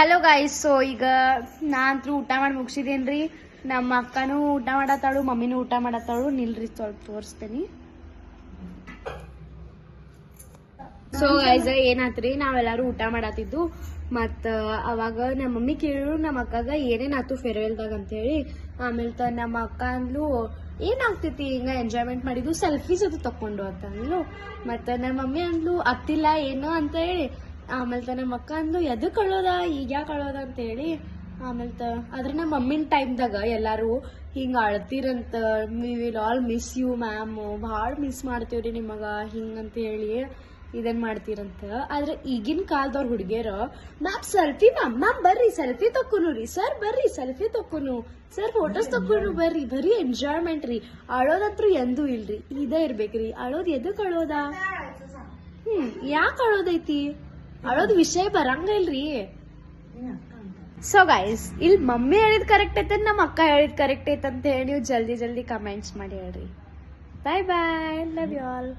Hello guys, so ಈಗ ನಾ ಅಂತೂ ಊಟ ಮಾಡಿ ಮುಗಿಸಿದೇನ್ರಿ. ನಮ್ಮ ಅಕ್ಕನೂ ಊಟ ಮಾಡತ್ತಾಳು, ಮಮ್ಮಿನೂ ಊಟ ಮಾಡತ್ತಾಳು. ನಿಲ್ರಿ ಸ್ವಲ್ಪ ತೋರಿಸ್ತೇನಿ. ಸೊ ಗೈಸ್ ಏನಾತ್ರಿ, ನಾವೆಲ್ಲರೂ ಊಟ ಮಾಡತ್ತಿದ್ದು. ಮತ್ತ ಅವಾಗ ನಮ್ಮ ಮಮ್ಮಿ ಕೇಳಿದ್ರು ನಮ್ಮ ಅಕ್ಕಗ ಏನೇನಾಯ್ತು ಫೇರ್ವೆಲ್ದಾಗ ಅಂತೇಳಿ. ಆಮೇಲೆ ನಮ್ಮ ಅಕ್ಕ ಅಂದ್ಲು ಏನಾಗ್ತೈತಿ ಹಿಂಗ ಎಂಜಾಯ್ಮೆಂಟ್ ಮಾಡಿದ್ದು, ಸೆಲ್ಫೀಸ್ ಅದು ತಕೊಂಡು ಅಂತ ಅಂದ್ಲು. ಮತ್ತ ನಮ್ಮ ಮಮ್ಮಿ ಅಂದ್ಲು ಅತ್ತಿಲ್ಲ ಏನು ಅಂತ ಹೇಳಿ. ಆಮೇಲೆ ನಮ್ಮ ಅಕ್ಕ ಅಂದ್ಲು ಎದಕ್ ಅಳೋದ, ಈಗ ಯಾಕೆ ಅಳೋದ ಅಂತ ಹೇಳಿ. ಆಮೇಲೆ ಆದ್ರೆ ನಮ್ಮ ಮಮ್ಮಿನ ಟೈಮ್ದಾಗ ಎಲ್ಲಾರು ಹಿಂಗ ಅಳ್ತಿರಂತ, we will all miss you ma'am, ಭಾಳ ಮಿಸ್ ಮಾಡ್ತೀವ್ರಿ ನಿಮಗ ಹಿಂಗಂತ ಹೇಳಿ ಇದನ್ ಮಾಡ್ತೀರಂತ. ಆದ್ರೆ ಈಗಿನ ಕಾಲದವ್ರ ಹುಡುಗಿಯರ ಮ್ಯಾಮ್ ಸೆಲ್ಫಿ, ಮ್ಯಾಮ್ ಬರ್ರಿ ಸೆಲ್ಫಿ ತಕ್ಕೊನು ರೀ, ಸರ್ ಬರ್ರಿ ಸೆಲ್ಫಿ ತಕ್ಕೊನು, ಸರ್ ಫೋಟೋಸ್ ತಕ್ಕೊನು ಬರ್ರಿ, ಬರೀ ಎಂಜಾಯ್ಮೆಂಟ್ ರೀ. ಅಳೋದಂತ್ರು ಎಂದೂ ಇಲ್ರಿ, ಇದೇ ಇರ್ಬೇಕ್ರಿ. ಅಳೋದ್ ಎದಕ್ ಅಳೋದ, ಯಾಕೆ ಅಳೋದೈತಿ, ಅಳೋದ್ ವಿಷಯ ಬರಂಗ ಇಲ್ರಿ. ಸೊ ಗೈಸ್, ಇಲ್ಲಿ ಮಮ್ಮಿ ಹೇಳಿದ್ ಕರೆಕ್ಟ್ ಐತೆ, ನಮ್ಮ ಅಕ್ಕ ಹೇಳಿದ್ ಕರೆಕ್ಟ್ ಐತೆ ಅಂತ ಹೇಳಿ ನೀವು ಜಲ್ದಿ ಕಮೆಂಟ್ಸ್ ಮಾಡಿ ಹೇಳ್ರಿ. ಬಾಯ್ ಬಾಯ್, ಲವ್ ಯು ಆಲ್.